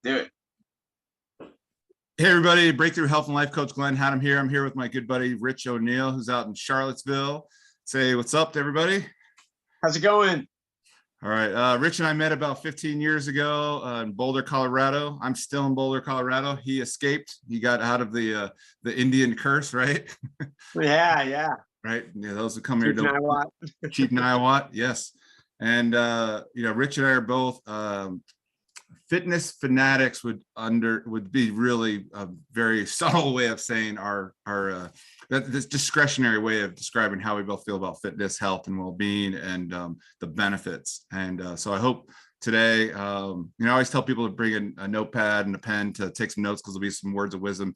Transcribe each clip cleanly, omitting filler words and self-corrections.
Do it. Hey everybody, Breakthrough Health and Life Coach Glenn Hattem here. I'm here with my good buddy Rich O'Neill, who's out in Charlottesville. Say what's up to everybody. How's it going? All right, Rich and I met about 15 years ago in Boulder, Colorado. I'm still in Boulder, Colorado. He escaped. He got out of the Indian curse, right? Yeah. Right. Yeah, those who come here don't. Chief Niawat, yes. And Rich and I are both fitness fanatics would be really a very subtle way of saying this discretionary way of describing how we both feel about fitness, health, and well-being, and the benefits. And so I hope today, I always tell people to bring in a notepad and a pen to take some notes because there'll be some words of wisdom.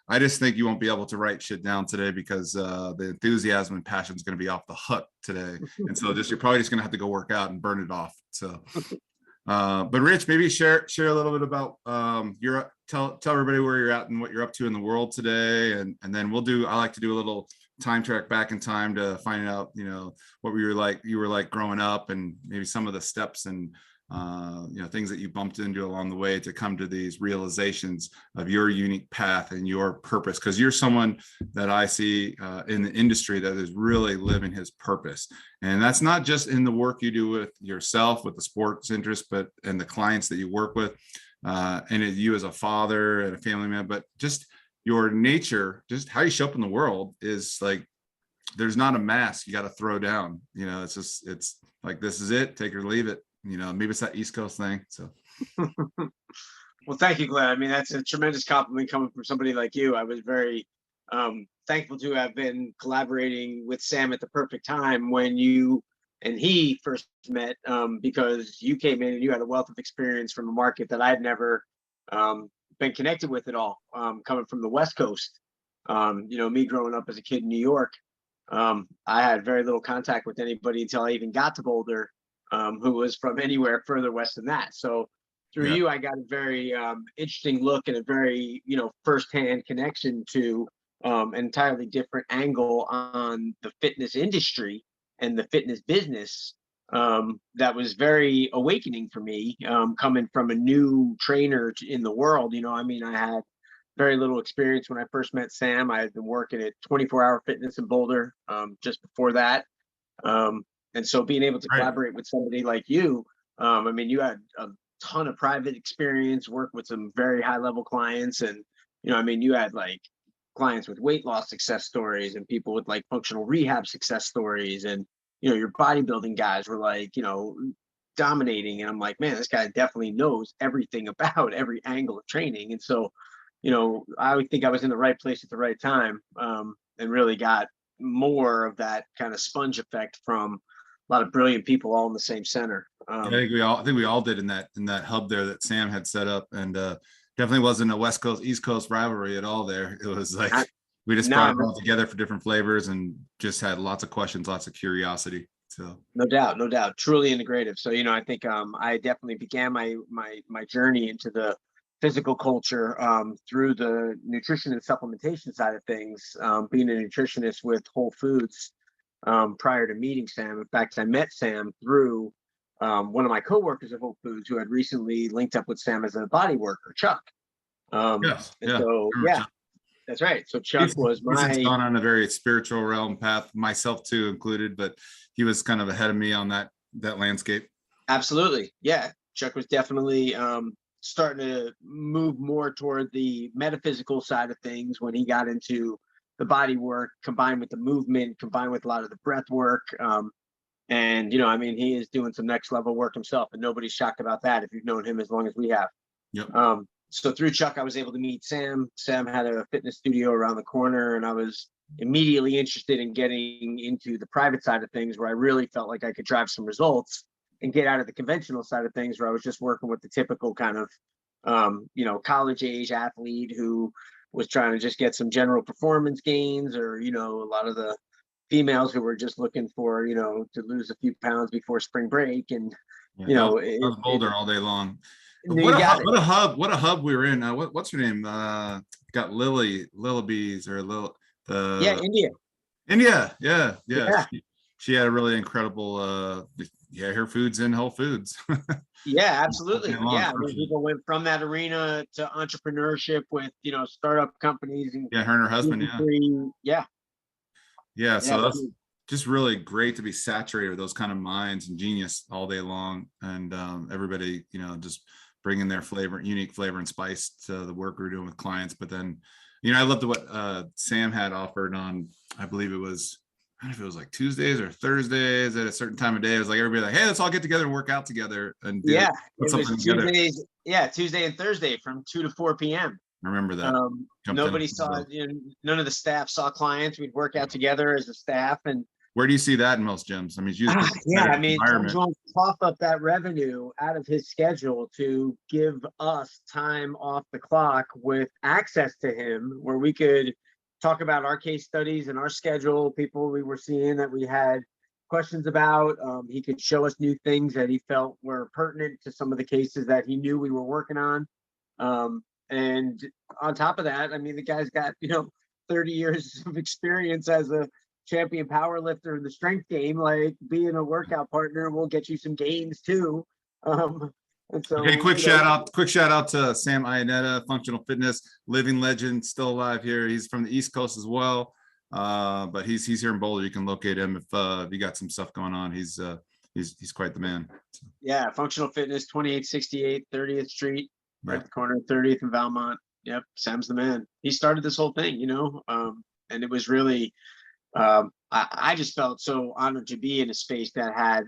I just think you won't be able to write shit down today because the enthusiasm and passion is going to be off the hook today. And so you're probably just going to have to go work out and burn it off. So but Rich, maybe share a little bit about tell everybody where you're at and what you're up to in the world today, and then I like to do a little time track back in time to find out what you were like growing up, and maybe some of the steps and things that you bumped into along the way to come to these realizations of your unique path and your purpose, because you're someone that I see in the industry that is really living his purpose. And that's not just in the work you do with yourself, with the sports interest, but and the clients that you work with, and you as a father and a family man, but just your nature, just how you show up in the world is like, there's not a mask you got to throw down. It's like, this is it, take it or leave it. Maybe it's that East Coast thing. So, well, thank you, Glenn. I mean, that's a tremendous compliment coming from somebody like you. I was very thankful to have been collaborating with Sam at the perfect time when you and he first met, because you came in and you had a wealth of experience from a market that I'd never been connected with at all, coming from the West Coast. Me growing up as a kid in New York, I had very little contact with anybody until I even got to Boulder, who was from anywhere further west than that. So through you, I got a very interesting look and a very, firsthand connection to an entirely different angle on the fitness industry and the fitness business. That was very awakening for me, coming from a new trainer in the world. I had very little experience when I first met Sam. I had been working at 24-hour fitness in Boulder just before that. And so being able to collaborate with somebody like you, you had a ton of private experience, work with some very high level clients. And, you had like clients with weight loss success stories and people with like functional rehab success stories. And, your bodybuilding guys were like, dominating. And I'm like, man, this guy definitely knows everything about every angle of training. And so, I would think I was in the right place at the right time, and really got more of that kind of sponge effect from a lot of brilliant people all in the same center. I think we all did in that hub there that Sam had set up, and definitely wasn't a West Coast East Coast rivalry at all there. It was like we just brought it all together for different flavors and just had lots of questions, lots of curiosity. So no doubt, truly integrative. So I think I definitely began my journey into the physical culture through the nutrition and supplementation side of things, being a nutritionist with Whole Foods. Prior to meeting Sam. In fact, I met Sam through one of my coworkers at Whole Foods who had recently linked up with Sam as a body worker, Chuck. Yes, that's right. So Chuck was he's gone on a very spiritual realm path, myself too included, but he was kind of ahead of me on that landscape. Absolutely, yeah. Chuck was definitely starting to move more toward the metaphysical side of things when he got into the body work, combined with the movement, combined with a lot of the breath work. And, he is doing some next level work himself, and nobody's shocked about that if you've known him as long as we have. Yep. So through Chuck, I was able to meet Sam. Sam had a fitness studio around the corner, and I was immediately interested in getting into the private side of things where I really felt like I could drive some results and get out of the conventional side of things where I was just working with the typical kind of, college age athlete who was trying to just get some general performance gains, or, a lot of the females who were just looking for, to lose a few pounds before spring break. And, I was Boulder all day long. What a hub we were in. What's her name? Got Lilybees or India. Yeah. She had a really incredible yeah, her food's in Whole Foods. Yeah, absolutely. All day long, Yeah, I mean, especially. people went from that arena to entrepreneurship with, startup companies and Yeah, her and her husband. Yeah. gluten-free. Yeah, Yeah, yeah, so that's just really great to be saturated with those kind of minds and genius all day long, and everybody, just bringing their flavor, unique flavor and spice to the work we're doing with clients. But then, I loved what Sam had offered on, I believe it was, I don't know if it was like Tuesdays or Thursdays at a certain time of day. It was like everybody like, hey, let's all get together and work out together and yeah. put It was something together. Tuesdays. Yeah, Tuesday and Thursday from 2 to 4 p.m. I remember that. Jumped in. Nobody saw, none of the staff saw clients. We'd work out together as a staff, and Where do you see that in most gyms? I mean, it's usually a yeah, I competitive mean, Tom environment. Jones cough up that revenue out of his schedule to give us time off the clock with access to him, where we could talk about our case studies and our schedule, people we were seeing that we had questions about. He could show us new things that he felt were pertinent to some of the cases that he knew we were working on. And on top of that, I mean, the guy's got, 30 years of experience as a champion power lifter in the strength game. Like, being a workout partner will get you some gains too. And so, Okay, quick shout out to Sam Iannetta, functional fitness, living legend, still alive here. He's from the East Coast as well, but he's here in Boulder. You can locate him if you got some stuff going on. He's quite the man. Yeah, functional fitness, 2868 30th Street, right Yeah. at the corner of 30th and Valmont. Yep, Sam's the man. He started this whole thing, and it was really, I just felt so honored to be in a space that had,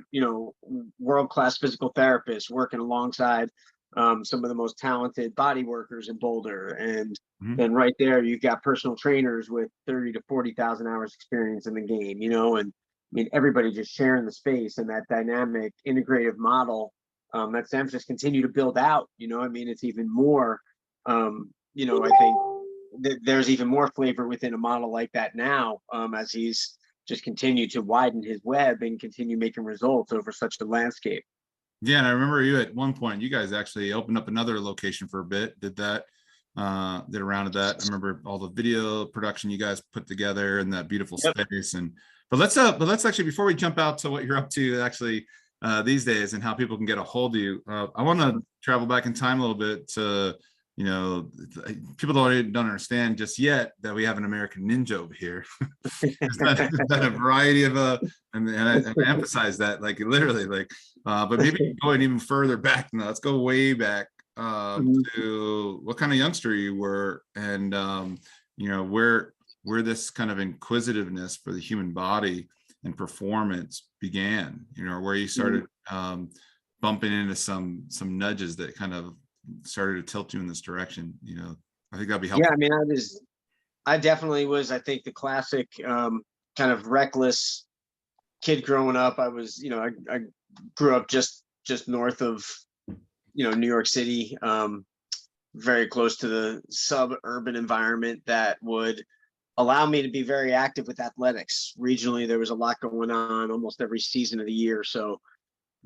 world-class physical therapists working alongside some of the most talented body workers in Boulder. And then right there, you've got personal trainers with 30 to 40,000 hours experience in the game, and I mean, everybody just sharing the space and that dynamic integrative model that Sam's just continue to build out. I mean, it's even more, I think there's even more flavor within a model like that now, as he's just continued to widen his web and continue making results over such a landscape. Yeah, and I remember you at one point, you guys actually opened up another location for a bit, did a round of that. I remember all the video production you guys put together in that beautiful space. But let's actually, before we jump out to what you're up to actually these days and how people can get a hold of you, I want to travel back in time a little bit to, people don't understand just yet that we have an American Ninja over here. There's been a variety of and I emphasize that, like, literally, like, but maybe going even further back now. Let's go way back to what kind of youngster you were, and where this kind of inquisitiveness for the human body and performance began, where you started bumping into some nudges that kind of started to tilt you in this direction. I think that'd be helpful. Yeah, I mean, I definitely was, I think, the classic kind of reckless kid growing up. I was, I grew up just north of, New York City, very close to the suburban environment that would allow me to be very active with athletics. Regionally, there was a lot going on almost every season of the year. So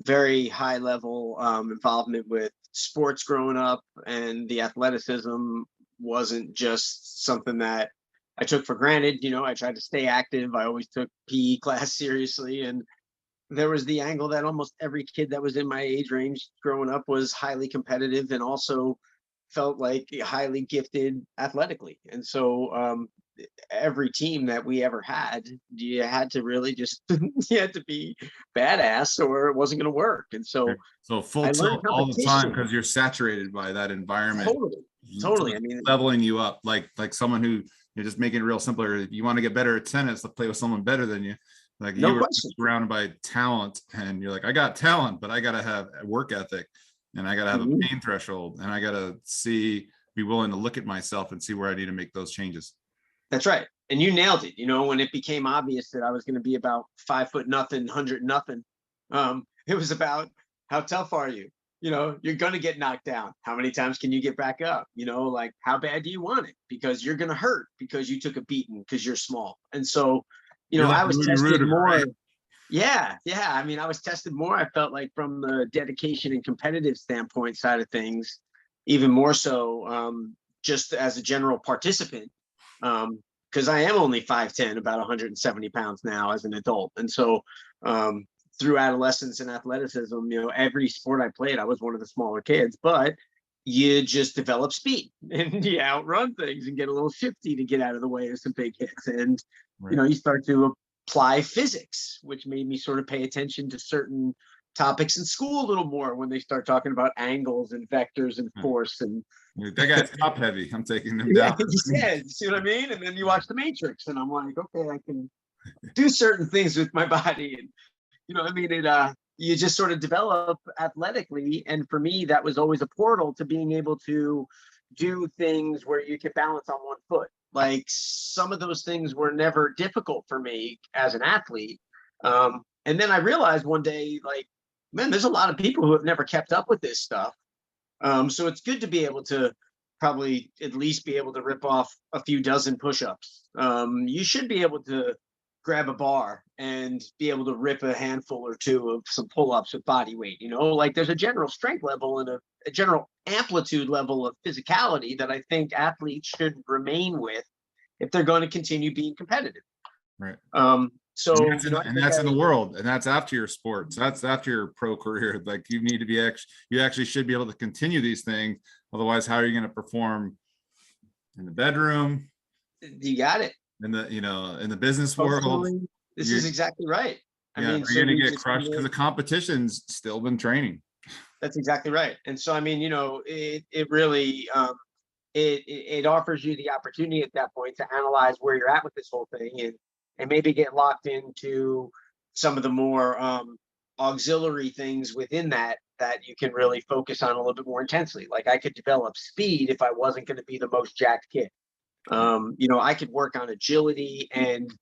very high level involvement with sports growing up, and the athleticism wasn't just something that I took for granted. I tried to stay active. I always took PE class seriously, and there was the angle that almost every kid that was in my age range growing up was highly competitive and also felt like highly gifted athletically. And so every team that we ever had, you had to really just you had to be badass or it wasn't going to work. And so full tilt all the time because you're saturated by that environment. Totally. I mean, leveling you up, like someone who, you're just making it real simpler. If you want to get better at tennis, to play with someone better than you. Like, you were surrounded by talent, and you're like, I got talent, but I got to have a work ethic, and I got to have a pain threshold, and I got to be willing to look at myself and see where I need to make those changes. That's right. And you nailed it. When it became obvious that I was going to be about 5 foot nothing, 100 nothing, it was about, how tough are you? You're going to get knocked down. How many times can you get back up? Like, how bad do you want it? Because you're going to hurt because you took a beating because you're small. And so, I was tested more. Right? Yeah. I mean, I was tested more. I felt like from the dedication and competitive standpoint side of things, even more so, just as a general participant, because I am only 5'10", about 170 pounds now as an adult. And so through adolescence and athleticism, every sport I played, I was one of the smaller kids, but you just develop speed and you outrun things and get a little shifty to get out of the way of some big hits. And, Right. you start to apply physics, which made me sort of pay attention to certain topics in school a little more when they start talking about angles and vectors and force. And That guy's top heavy. I'm taking him yeah, down. you said, you see what I mean? And then you watch The Matrix and I'm like, okay, I can do certain things with my body. And I mean, you just sort of develop athletically. And for me, that was always a portal to being able to do things where you could balance on one foot. Like some of those things were never difficult for me as an athlete. And then I realized one day, like, man, there's a lot of people who have never kept up with this stuff. So it's good to be able to probably at least be able to rip off a few dozen push-ups. You should be able to grab a bar and be able to rip a handful or two of some pull-ups with body weight. Like there's a general strength level and a general amplitude level of physicality that I think athletes should remain with if they're going to continue being competitive. Right. So and that's in the world, and that's after your sports. That's after your pro career. Like you need to be you actually should be able to continue these things. Otherwise, how are you going to perform in the bedroom? You got it. In the in the business world. This is exactly right. I mean, you're going to get crushed because the competition's still been training. That's exactly right. And so, I mean, it really it offers you the opportunity at that point to analyze where you're at with this whole thing and maybe get locked into some of the more auxiliary things within that you can really focus on a little bit more intensely. Like I could develop speed if I wasn't going to be the most jacked kid. I could work on agility and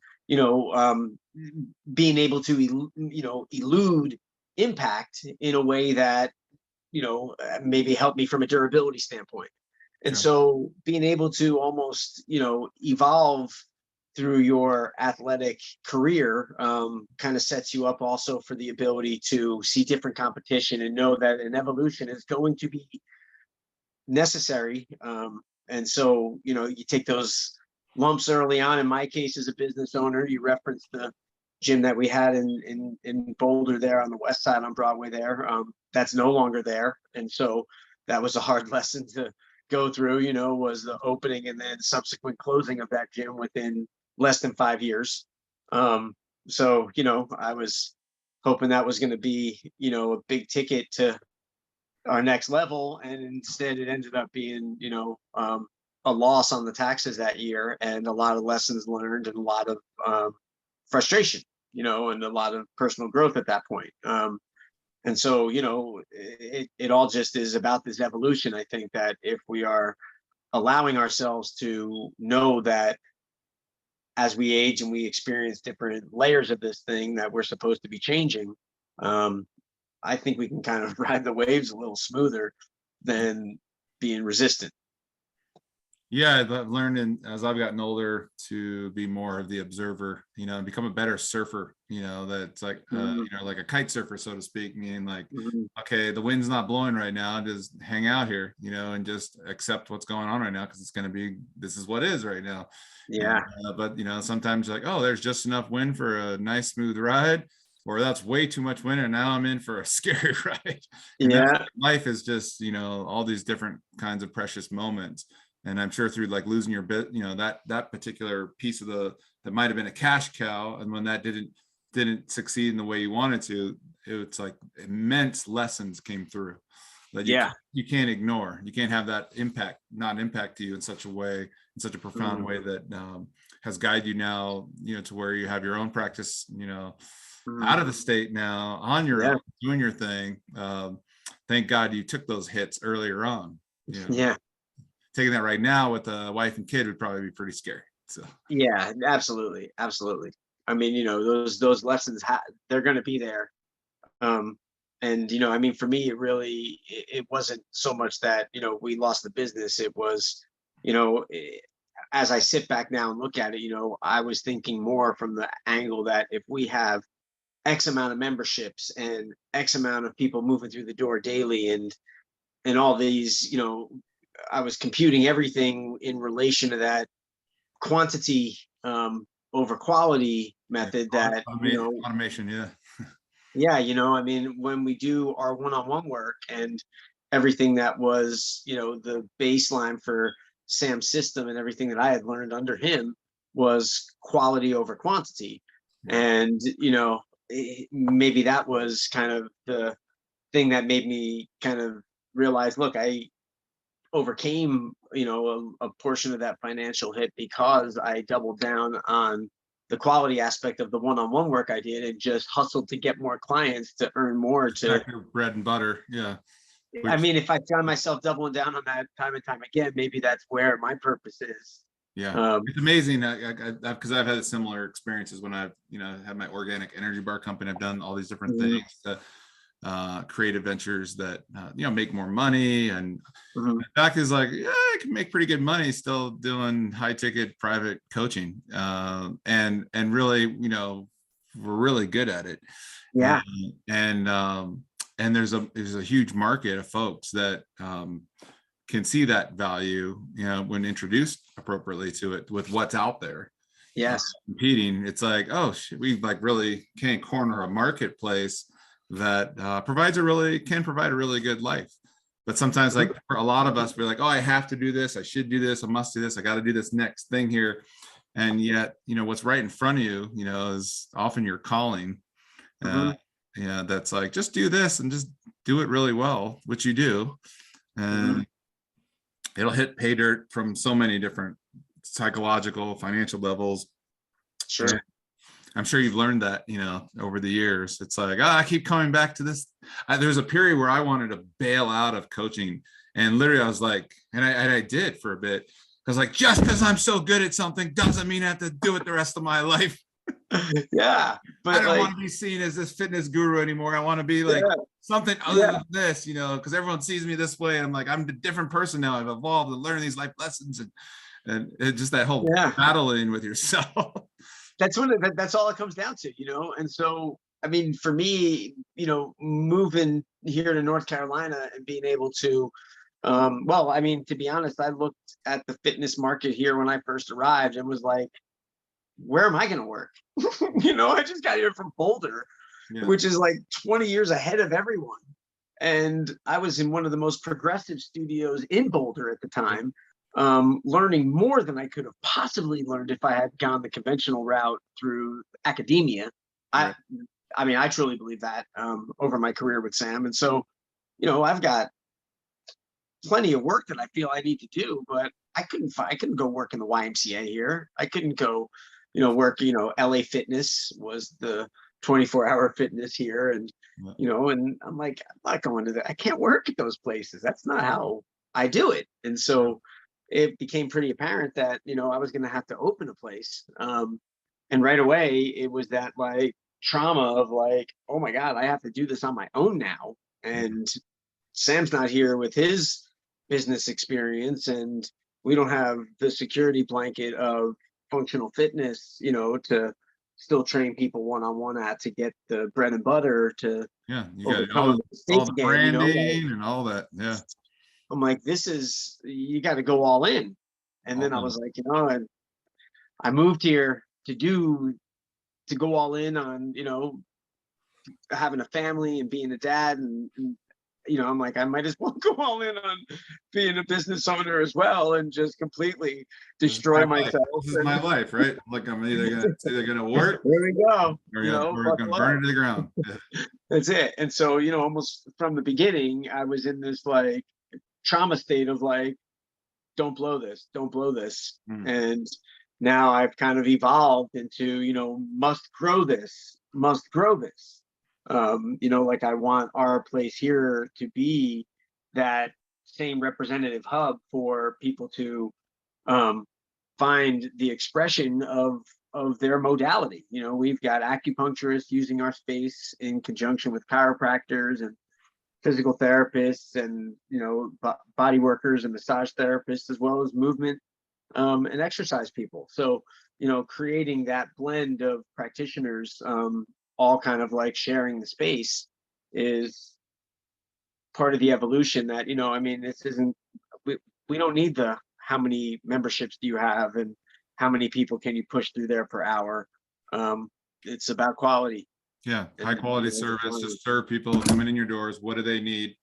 being able to elude impact in a way that maybe help me from a durability standpoint. And so being able to almost evolve through your athletic career kind of sets you up also for the ability to see different competition and know that an evolution is going to be necessary. And so, you take those lumps early on. In my case, as a business owner, you referenced the gym that we had in Boulder there on the west side on Broadway there. That's no longer there. And so that was a hard lesson to go through, was the opening and then subsequent closing of that gym within less than 5 years. So, I was hoping that was going to be, a big ticket to our next level, and instead it ended up being a loss on the taxes that year, and a lot of lessons learned and a lot of frustration, and a lot of personal growth at that point. And so it all just is about this evolution. I think that if we are allowing ourselves to know that as we age and we experience different layers of this thing that we're supposed to be changing, I think we can kind of ride the waves a little smoother than being resistant. Yeah, I've learned as I've gotten older to be more of the observer, and become a better surfer, that's like, like a kite surfer, so to speak, meaning like, okay, the wind's not blowing right now, just hang out here, and just accept what's going on right now, because this is what is right now. Yeah. But, sometimes you're like, oh, there's just enough wind for a nice smooth ride, or that's way too much wind and now I'm in for a scary ride. And life is just, all these different kinds of precious moments. And I'm sure through like losing your bit, that particular piece of that might've been a cash cow, and when that didn't succeed in the way you wanted to, it's like immense lessons came through that you can't ignore. You can't have that not impact to you in such a profound way that has guided you now, to where you have your own practice, out of the state now on your own, doing your thing. Thank God you took those hits earlier on. Taking that right now with a wife and kid would probably be pretty scary. So yeah, absolutely. I mean, those lessons they're going to be there. And I mean, for me, it wasn't so much that we lost the business. It was, as I sit back now and look at it, I was thinking more from the angle that if we have X amount of memberships and X amount of people moving through the door daily and all these, I was computing everything in relation to that quantity over quality method that automation. Yeah, I mean, when we do our one-on-one work and everything that was, the baseline for Sam's system and everything that I had learned under him was quality over quantity. Yeah. And, maybe that was kind of the thing that made me kind of realize, look, I overcame, a portion of that financial hit because I doubled down on the quality aspect of the one-on-one work I did and just hustled to get more clients to earn more to, Back to bread and butter. Yeah. I Which, mean, if I found myself doubling down on that time and time again, maybe that's where my purpose is. yeah, Um, it's amazing because I've had similar experiences when I've, had my organic energy bar company. I've done all these different mhm, things to create ventures that, make more money. And mhm, the fact is, like, yeah, I can make pretty good money still doing high ticket private coaching. And really, we're really good at it. And, yeah, and there's a huge market of folks that can see that value, when introduced appropriately to it with what's out there yes, competing. It's like, oh shit, we like really can corner a marketplace that can provide a really good life. But sometimes, mhm, like for a lot of us, we're like, oh, I have to do this, I should do this, I must do this, I got to do this next thing here. And yet, what's right in front of you, is often your calling. uh mhm, yeah, that's like, just do this and just do it really well, which you do. mhm, And it'll hit pay dirt from so many different psychological, financial levels. And sure, I'm sure you've learned that, over the years. It's like, oh, I keep coming back to this. There's a period where I wanted to bail out of coaching. And literally I was like, and I did for a bit. I was like, just because I'm so good at something doesn't mean I have to do it the rest of my life. yeah, I but don't like, want to be seen as this fitness guru anymore. I want to be like yeah, something other yeah, than this, because everyone sees me this way. I'm like, I'm a different person now. I've evolved and learned these life lessons, and it just that whole yeah. battling with yourself. That's all it comes down to, and so, I mean, for me, moving here to North Carolina and being able to, well, I mean, to be honest, I looked at the fitness market here when I first arrived and was like, where am I going to work? I just got here from Boulder, Yeah. which is like 20 years ahead of everyone. And I was in one of the most progressive studios in Boulder at the time, learning more than I could have possibly learned if I had gone the conventional route through academia. I, Right. I mean, I truly believe that, over my career with Sam. And so, I've got plenty of work that I feel I need to do, but I couldn't go work in the YMCA here. I couldn't go, work, LA Fitness was the 24-hour fitness here. And, Yeah. and I'm like, I'm not going to that. I can't work at those places. That's not how I do it. And Yeah. so it became pretty apparent that, I was going to have to open a place. And right away it was that like trauma of like, oh my God, I have to do this on my own now. And Sam's not here with his business experience, and we don't have the security blanket of functional fitness, to still train people one-on-one at to get the bread and butter to Yeah. You got overcome a all mistake the again, like, branding and all that. Yeah. I'm like, this is, you got to go all in. And All then I done. was like, and I moved here to go all in on, having a family and being a dad, and I'm like, I might as well go all in on being a business owner as well and just completely This is my destroy life. myself. This is And my life, right? Like I'm either gonna work there we go. or we're gonna Buckle burn up. it to the ground. Yeah. That's it. And so, almost from the beginning, I was in this like trauma state of like, don't blow this, don't blow this. Mm. And now I've kind of evolved into, must grow this, must grow this. Like I want our place here to be that same representative hub for people to, um, find the expression of their modality. We've got acupuncturists using our space in conjunction with chiropractors and physical therapists and body workers and massage therapists, as well as movement, and exercise people. So creating that blend of practitioners, all kind of like sharing the space, is part of the evolution that, I mean, this isn't, we don't need the how many memberships do you have and how many people can you push through there per hour. It's about quality. Yeah, high And, quality service, just serve people coming in your doors. What do they need?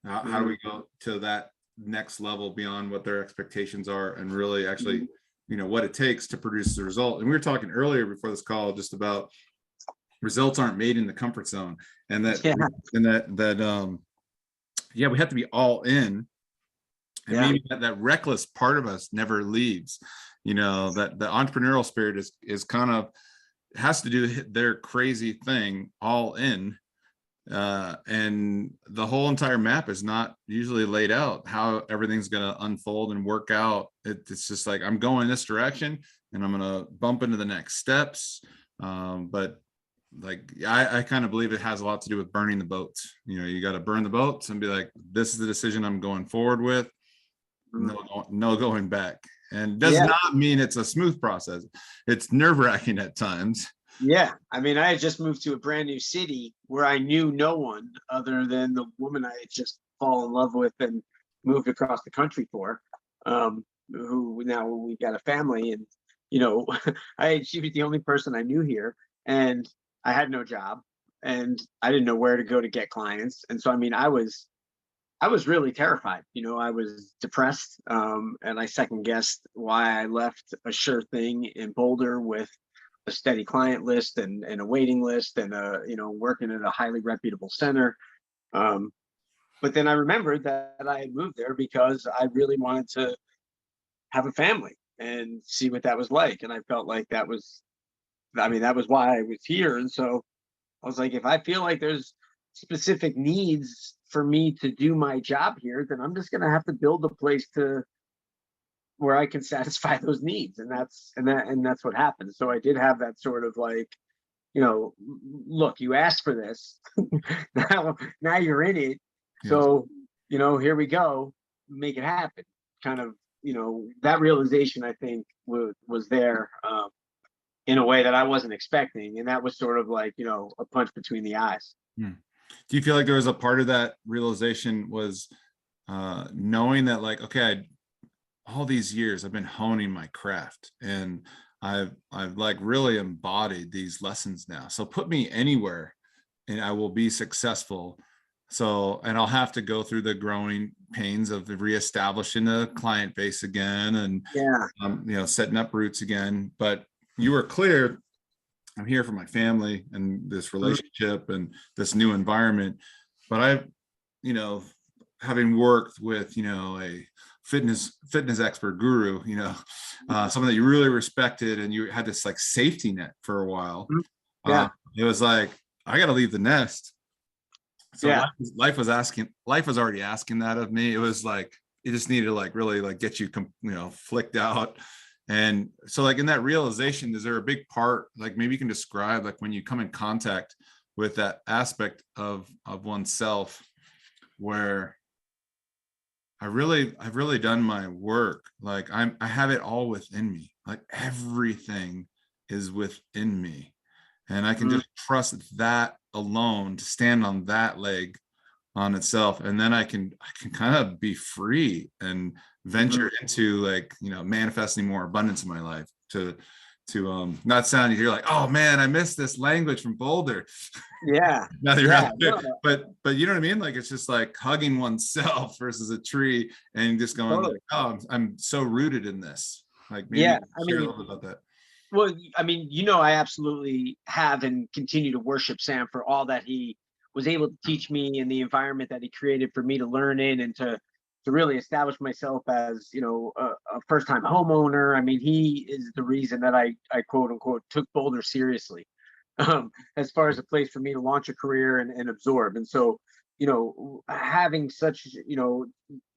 How do we go to that next level beyond what their expectations are, and really actually, what it takes to produce the result? And we were talking earlier before this call just about results aren't made in the comfort zone, and that yeah, yeah, we have to be all in, and yeah, maybe that reckless part of us never leaves. That the entrepreneurial spirit is kind of has to do their crazy thing all in, and the whole entire map is not usually laid out how everything's going to unfold and work out. It's just like, I'm going this direction and I'm going to bump into the next steps, but like I kind of believe it has a lot to do with burning the boats. You got to burn the boats and be like, this is the decision I'm going forward with. No going back. And does yeah, not mean it's a smooth process. It's nerve-wracking at times. yeah. I mean, I had just moved to a brand new city where I knew no one other than the woman I had just fallen in love with and moved across the country for. Who now we got a family, and she was the only person I knew here, and I had no job, and I didn't know where to go to get clients, and so I mean, I was really terrified. I was depressed, and I second guessed why I left a sure thing in Boulder with a steady client list and a waiting list and working at a highly reputable center. But then I remembered that I had moved there because I really wanted to have a family and see what that was like. And I felt like that was why I was here. And so I was like, if I feel like there's specific needs for me to do my job here, then I'm just going to have to build a place where I can satisfy those needs. And that's what happened. So I did have that sort of like, look, you asked for this. now you're in it. Yes. So, here we go, make it happen. Kind of, that realization, I think, was there in a way that I wasn't expecting. And that was sort of like, a punch between the eyes. Do you feel like there was a part of that realization was knowing that, like, okay, all these years I've been honing my craft and I've like really embodied these lessons now. So put me anywhere and I will be successful. So, and I'll have to go through the growing pains of reestablishing the client base again and, setting up roots again. But you were clear, I'm here for my family and this relationship and this new environment. But having worked with, a fitness expert guru, someone that you really respected and you had this like safety net for a while. It was like, I got to leave the nest. So life was already asking that of me. It was like, it just needed to like really like get you, flicked out. And so like in that realization, is there a big part, like maybe you can describe like when you come in contact with that aspect of oneself where I've really done my work. Like I have it all within me. Like everything is within me. And I can just trust that alone to stand on that leg on itself. And then I can kind of be free and venture into like, manifesting more abundance in my life to not sound, you're like, oh man, I missed this language from Boulder. Yeah. Now you're out there. But you know what I mean? Like, it's just like hugging oneself versus a tree and just going like, oh, I'm so rooted in this. Like, maybe share a little bit about that. Well, I mean, I absolutely have and continue to worship Sam for all that he was able to teach me and the environment that he created for me to learn in and to really establish myself as, a first-time homeowner. I mean, he is the reason that I quote unquote took Boulder seriously, as far as a place for me to launch a career and absorb. And so, having such,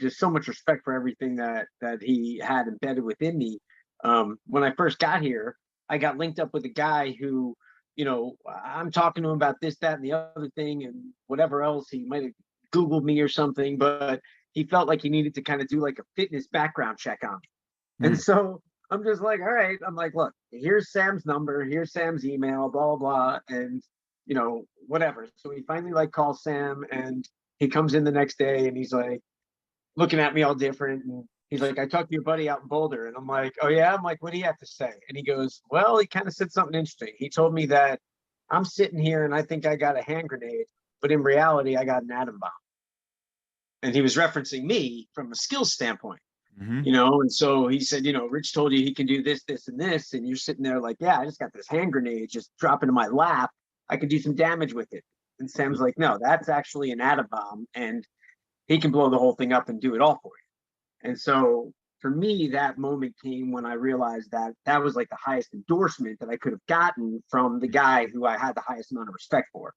just so much respect for everything that he had embedded within me. When I first got here, I got linked up with a guy who, I'm talking to him about this, that, and the other thing, and whatever else. He might have Googled me or something, but he felt like he needed to kind of do like a fitness background check on me. And so I'm just like, all right. I'm like, look, here's Sam's number, here's Sam's email, blah, blah, blah, and whatever. So he finally like calls Sam, and he comes in the next day, and he's like looking at me all different, and he's like, I talked to your buddy out in Boulder. And I'm like, oh yeah? I'm like, what do you have to say? And he goes, well, he kind of said something interesting. He told me that I'm sitting here and I think I got a hand grenade, but in reality, I got an atom bomb. And he was referencing me from a skills standpoint, Mhm. you know? And so he said, you know, Rich told you he can do this, this, and this. And you're sitting there like, yeah, I just got this hand grenade just drop into my lap. I could do some damage with it. And Sam's like, no, that's actually an atom bomb. And he can blow the whole thing up and do it all for you. And so for me, that moment came when I realized that that was like the highest endorsement that I could have gotten from the guy who I had the highest amount of respect for.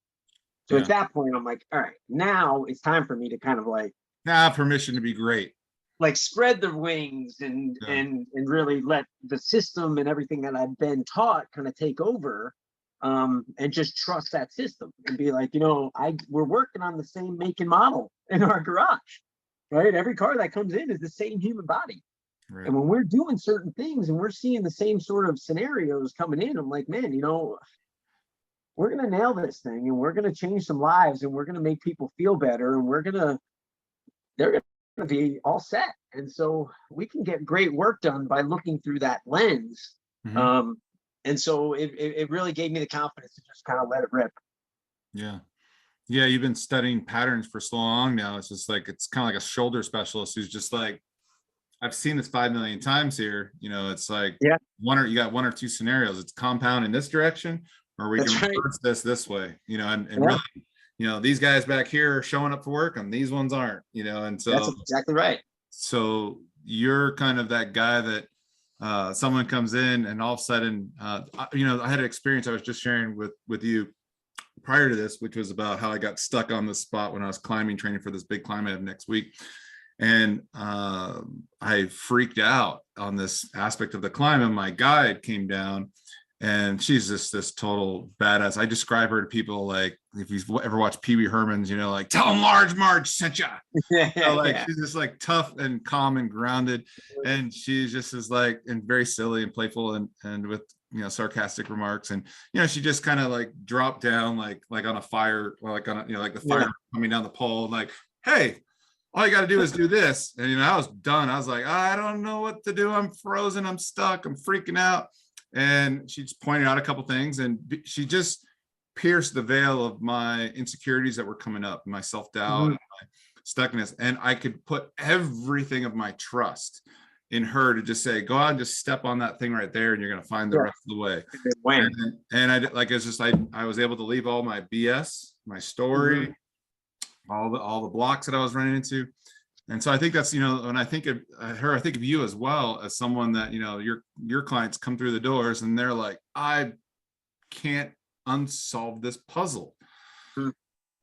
So Yeah. at that point, I'm like, all right, now it's time for me to kind of Permission to be great. like spread the wings and Yeah. and really let the system and everything that I've been taught kind of take over, and just trust that system and be like, you know, we're working on the same make and model in our garage, right? Every car that comes in is the same human body. Right. And when we're doing certain things and we're seeing the same sort of scenarios coming in, I'm like, man, you know, we're going to nail this thing and we're going to change some lives and we're going to make people feel better and they're going to be all set. And so we can get great work done by looking through that lens. Mhm. And so it really gave me the confidence to just kind of let it rip. Yeah. Yeah. You've been studying patterns for so long now. It's just like, it's kind of like a shoulder specialist who's just like, I've seen this 5 million times here. You know, it's like, Yeah, you got one or two scenarios. It's compound in this direction, or we that's can right. reverse this way, you know, and Yeah, really, you know, these guys back here are showing up for work and these ones aren't, you know, and that's so, exactly right. you're kind of that guy that someone comes in and all of a sudden, you know, I had an experience I was just sharing with you prior to this, which was about how I got stuck on this spot when I was climbing, training for this big climb I have next week. And I freaked out on this aspect of the climb, and my guide came down and she's just this total badass. I describe her to people like, if you've ever watched Pee Wee Herman's, you know, like, tell them Large Marge sent ya. Yeah, So like, yeah. she's just like tough and calm and grounded, and she's just as like, and very silly and playful and with, you know, sarcastic remarks. And you know, she just kind of like dropped down like on a fire, or like on a, you know, like the fire coming down the pole, and like, hey, all you got to do is do this. And you know, I was done. I was like, I don't know what to do. I'm frozen. I'm stuck. I'm freaking out. And she just pointed out a couple things, and she just pierced the veil of my insecurities that were coming up, my self-doubt, and my stuckness. And I could put everything of my trust in her to just say, go out and just step on that thing right there, and you're going to find the rest of the way. And I like, it's just, I was able to leave all my BS, my story, all the blocks that I was running into. And so I think that's, you know, when I think of her, I think of you as well as someone that, you know, your clients come through the doors and they're like, I can't unsolve this puzzle. You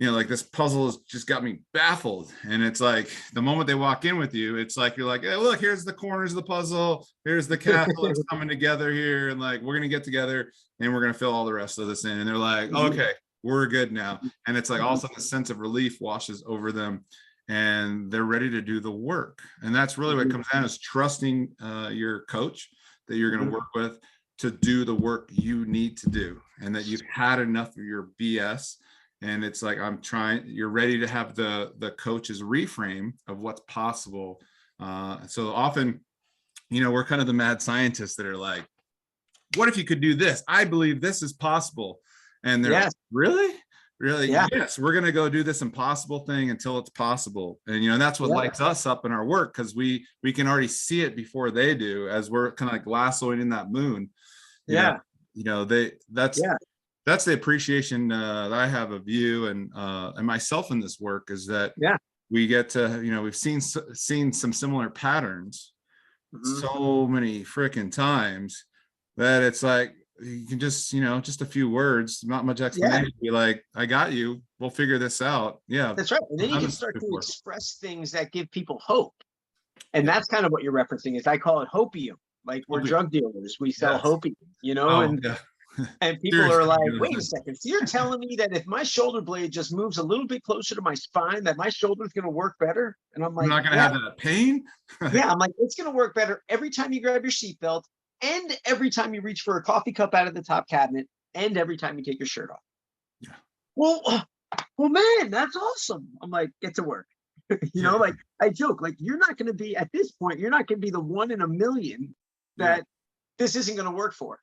know, like, this puzzle has just got me baffled. And it's like, the moment they walk in with you, it's like, you're like, hey, look, here's the corners of the puzzle. Here's the castle that's coming together here. And like, we're going to get together and we're going to fill all the rest of this in. And they're like, okay, we're good now. And it's like, all of a sudden, a sense of relief washes over them and they're ready to do the work. And that's really what comes down, is trusting your coach that you're going to work with to do the work you need to do, and that you've had enough of your BS. And it's like, you're ready to have the coach's reframe of what's possible. So often, you know, we're kind of the mad scientists that are like, what if you could do this? I believe this is possible. And they're like, really? Yes, we're going to go do this impossible thing until it's possible. And, you know, that's what lights us up in our work, because we can already see it before they do, as we're kind of like lassoing in that moon. You know, that's the appreciation that I have of you and myself in this work, is that we get to, you know, we've seen some similar patterns so many freaking times that it's like, you can just, you know, just a few words, not much explanation, be like, I got you, we'll figure this out. Yeah, that's right. And then you can start to express things that give people hope. And that's kind of what you're referencing, is I call it hopium. Like, we're drug dealers, we sell hopium, you know. And people are like, wait a second, so you're telling me that if my shoulder blade just moves a little bit closer to my spine, that my shoulder is going to work better? And I'm like, I'm not going to have that pain. I'm like, it's going to work better every time you grab your seatbelt, and every time you reach for a coffee cup out of the top cabinet, and every time you take your shirt off. Well, man, that's awesome. I'm like, get to work. You know, like, I joke, like, you're not going to be, at this point, you're not going to be the 1 in a million that this isn't going to work for.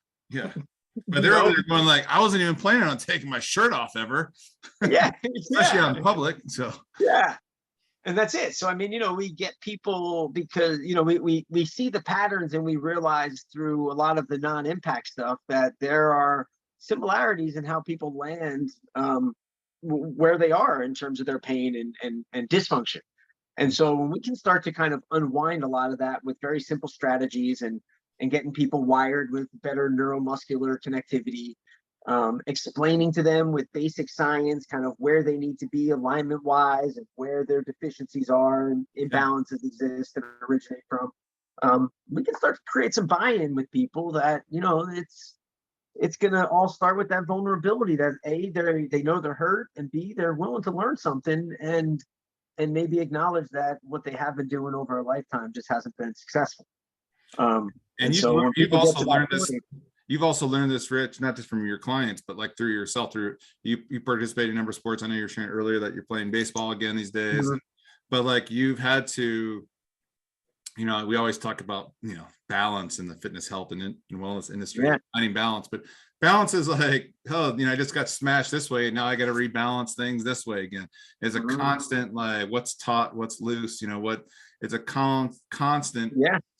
But they're over there going like, I wasn't even planning on taking my shirt off ever. Yeah, Especially out in public. So yeah. And that's it. So I mean, we get people because we see the patterns, and we realize through a lot of the non-impact stuff that there are similarities in how people land where they are in terms of their pain and dysfunction. And so when we can start to kind of unwind a lot of that with very simple strategies and getting people wired with better neuromuscular connectivity, explaining to them with basic science kind of where they need to be alignment wise and where their deficiencies are and imbalances exist and originate from, we can start to create some buy-in with people that it's going to all start with that vulnerability that they know they're hurt, and B, they're willing to learn something and maybe acknowledge that what they have been doing over a lifetime just hasn't been successful. And you've also learned this. You've also learned this, Rich, not just from your clients, but like through yourself. Through you participate in a number of sports. I know you were sharing earlier that you're playing baseball again these days, but like you've had to, we always talk about balance in the fitness, health, and wellness industry, finding balance. But balance is like, I just got smashed this way, and now I got to rebalance things this way again. It's a constant, like, what's taut, what's loose. It's a constant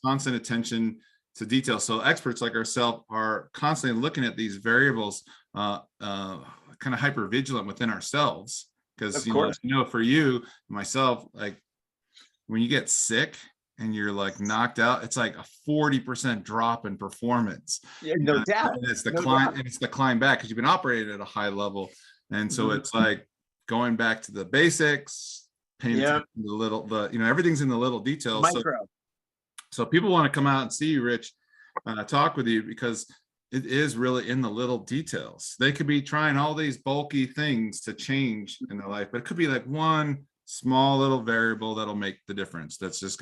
attention to detail. So experts like ourselves are constantly looking at these variables, kind of hyper vigilant within ourselves, because for you, myself, like when you get sick and you're like knocked out, it's like a 40% drop in performance. Yeah, no doubt. And it's the climb, and it's the climb back because you've been operating at a high level. And so it's like going back to the basics, paying attention to everything's in the little details. Micro. So people want to come out and see you, Rich, talk with you, because it is really in the little details. They could be trying all these bulky things to change in their life, but it could be like one small little variable that'll make the difference. That's just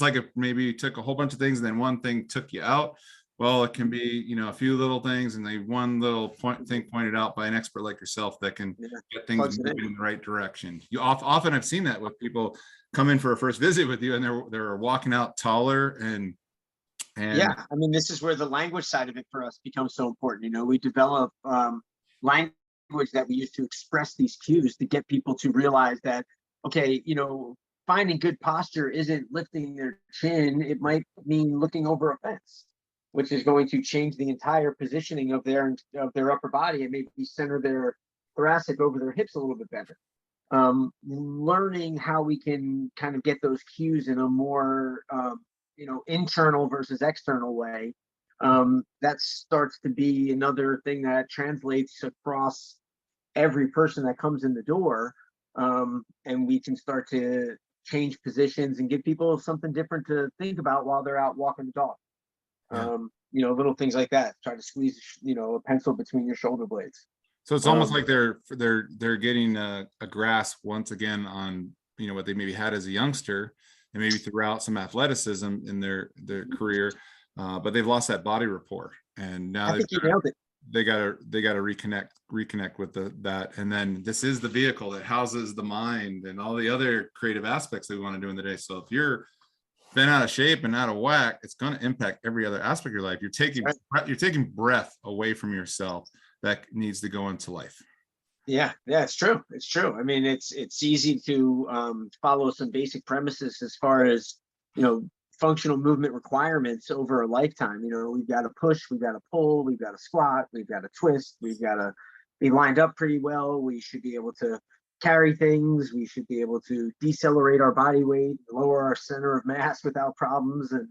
like if maybe you took a whole bunch of things and then one thing took you out. Well, it can be, a few little things, and they one little thing pointed out by an expert like yourself that can get things moving in the right direction. Often I've seen that with people come in for a first visit with you, and they're walking out taller and yeah. I mean, this is where the language side of it for us becomes so important. We develop language that we use to express these cues to get people to realize that, okay, finding good posture isn't lifting their chin. It might mean looking over a fence, which is going to change the entire positioning of their upper body and maybe center their thoracic over their hips a little bit better. Learning how we can kind of get those cues in a more internal versus external way, that starts to be another thing that translates across every person that comes in the door, and we can start to change positions and give people something different to think about while they're out walking the dog. Little things like that. Try to squeeze a pencil between your shoulder blades. So it's almost like they're getting a grasp once again on what they maybe had as a youngster, and maybe throughout some athleticism in their career, but they've lost that body rapport, and now I think you nailed it. They gotta reconnect with that, and then this is the vehicle that houses the mind and all the other creative aspects that we want to do in the day. So if you're been out of shape and out of whack, it's going to impact every other aspect of your life. You're taking breath away from yourself that needs to go into life. Yeah, it's true. I mean, it's easy to follow some basic premises as far as functional movement requirements over a lifetime. We've got to push, we've got to pull, we've got to squat, we've got to twist, we've got to be lined up pretty well. We should be able to carry things. We should be able to decelerate our body weight, lower our center of mass without problems. And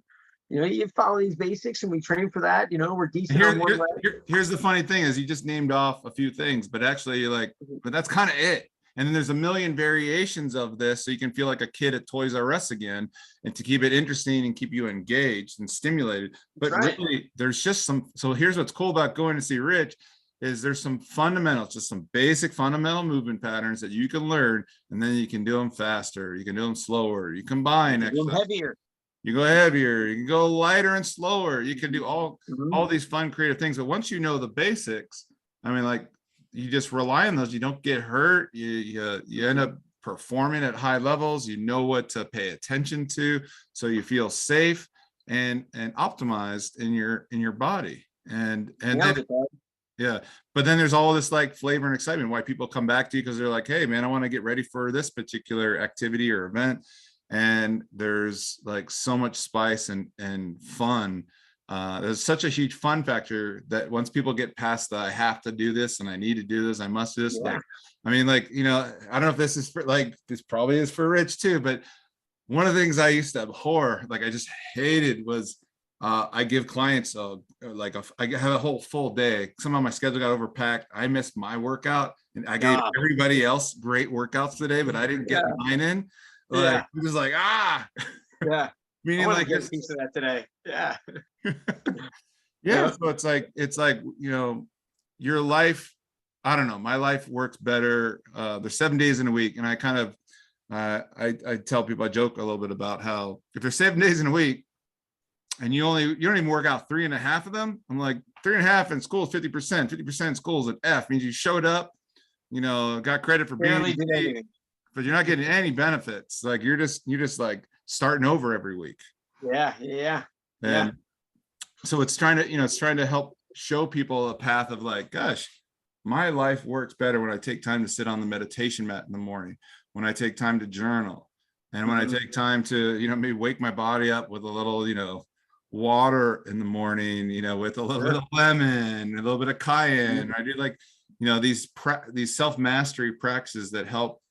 you follow these basics, and we train for that. We're decent on one leg. Here's the funny thing is you just named off a few things, but actually you're like, but that's kind of it. And then there's a million variations of this, so you can feel like a kid at Toys R Us again, and to keep it interesting and keep you engaged and stimulated. But really, there's just some. So here's what's cool about going to see Rich is there's some fundamentals, just some basic fundamental movement patterns that you can learn, and then you can do them faster, you can do them slower, you combine heavier. You go heavier, you can go lighter and slower, you can do all these fun creative things. But once you know the basics, I mean, like, you just rely on those, you don't get hurt, you end up performing at high levels, you know what to pay attention to, so you feel safe and optimized in your body. And Nailed then, it, bud. yeah, but then there's all this like flavor and excitement why people come back to you, because they're like, hey man, I want to get ready for this particular activity or event. And there's like so much spice and fun. There's such a huge fun factor that once people get past the I have to do this and I need to do this, I must do this. Yeah. Like, I mean, like, you know, I don't know if this is for like, this probably is for Rich too, but one of the things I used to abhor, like I just hated, was I give clients I have a whole full day. Somehow my schedule got overpacked. I missed my workout and I gave Ah. everybody else great workouts today, but I didn't get Yeah. mine in. Like, Yeah. I'm just like, ah, Yeah. I meaning want to like get a this. piece of that today. Yeah. Yeah. So it's like, you know, your life, I don't know, my life works better. There's 7 days in a week. And I kind of, I tell people, I joke a little bit about how if there's 7 days in a week and you don't even work out 3.5 of them, I'm like, 3.5 in school is 50% in school is an F, means you showed up, you know, got credit for Barely being, did anything. but you're not getting any benefits. Like you're just like starting over every week. Yeah. Yeah. And so it's trying to, you know, it's trying to help show people a path of like, gosh, my life works better when I take time to sit on the meditation mat in the morning, when I take time to journal, and when I take time to, you know, maybe wake my body up with a little, you know, water in the morning, you know, with a little bit of lemon, a little bit of cayenne. I do like, you know, these self-mastery practices that help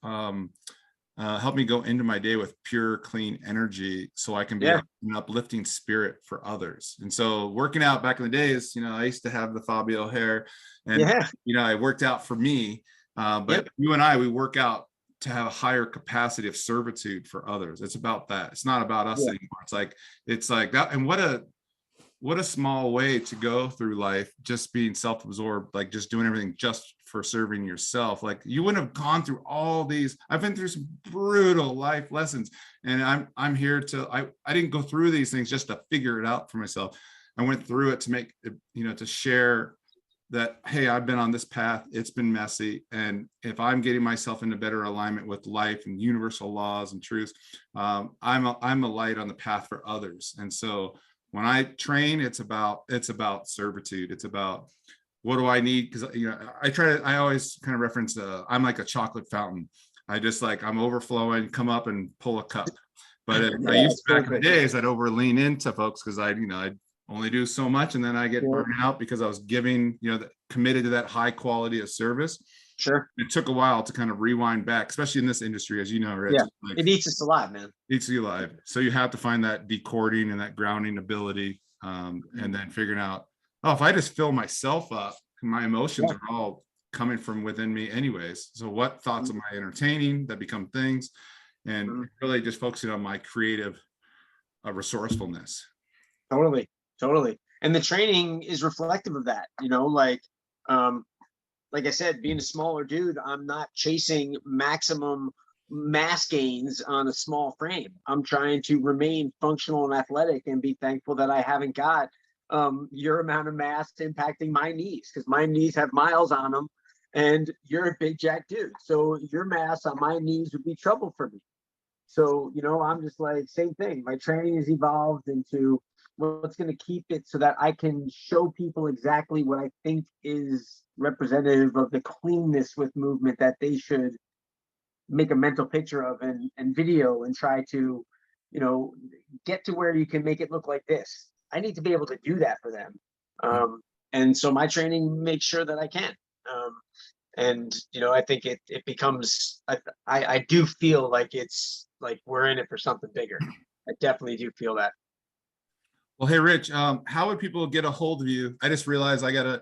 help me go into my day with pure, clean energy, so I can be an uplifting spirit for others. And so working out back in the days, you know, I used to have the Fabio hair, and you know, I worked out for me, but you and I, we work out to have a higher capacity of servitude for others. It's about that. It's not about us anymore. It's like that. And what a small way to go through life, just being self-absorbed, like just doing everything just for serving yourself. Like you wouldn't have gone through all these. I've been through some brutal life lessons, and I'm here to, I didn't go through these things just to figure it out for myself. I went through it to make it, you know, to share that, hey, I've been on this path. It's been messy. And if I'm getting myself into better alignment with life and universal laws and truths, I'm a light on the path for others. And so when I train, it's about servitude. It's about, what do I need? Because, you know, I always kind of reference, I'm like a chocolate fountain. I just like, I'm overflowing, come up and pull a cup. But I used to, back in the days, I'd over lean into folks because I'd only do so much, and then I get burned out because I was giving, you know, committed to that high quality of service. Sure. It took a while to kind of rewind back, especially in this industry, as you know, Rich. Yeah, like, it eats us alive, man. Eats you alive. So you have to find that decording and that grounding ability, and then figuring out, oh, if I just fill myself up, my emotions are all coming from within me anyways. So what thoughts am I entertaining that become things? And really just focusing on my creative resourcefulness. Totally. And the training is reflective of that, you know, like I said, being a smaller dude, I'm not chasing maximum mass gains on a small frame. I'm trying to remain functional and athletic and be thankful that I haven't got your amount of mass impacting my knees, because my knees have miles on them and you're a big jack dude. So your mass on my knees would be trouble for me. So, you know, I'm just like, same thing. My training has evolved into what's going to keep it so that I can show people exactly what I think is representative of the cleanness with movement that they should make a mental picture of and video, and try to, you know, get to where you can make it look like this. I need to be able to do that for them. And so my training makes sure that I can. And, you know, I think it becomes, I do feel like it's like we're in it for something bigger. I definitely do feel that. Well, hey, Rich, how would people get a hold of you? I just realized I gotta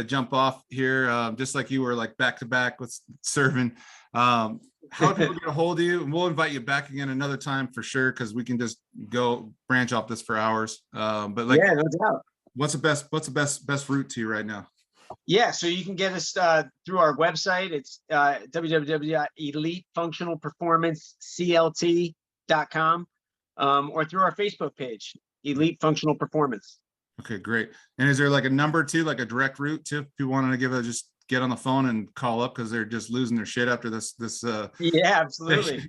jump off here, just like you were like back to back with serving. How would people get a hold of you? And we'll invite you back again another time for sure, because we can just go branch off this for hours. But like, yeah, no doubt. What's the best route to you right now? Yeah, so you can get us through our website. It's www.elitefunctionalperformanceclt.com, or through our Facebook page, Elite Functional Performance. Okay, great. And is there like a number too, like a direct route too, if you wanted to just get on the phone and call up because they're just losing their shit after this yeah, absolutely.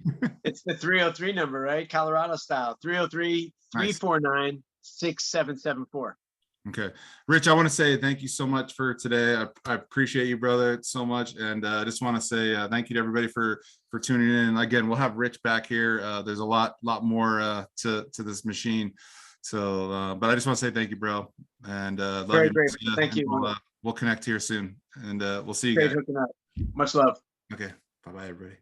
It's the 303 number, right? Colorado style, 303-349-6774. Okay, Rich, I want to say thank you so much for today. I appreciate you, brother, so much, and I just want to say thank you to everybody for tuning in. Again, we'll have Rich back here. There's a lot more to this machine. So, but I just want to say thank you, bro, and love Very you. great. Thank you. We'll connect here soon, and we'll see you Great guys. hooking up. Much love. Okay, bye bye, everybody.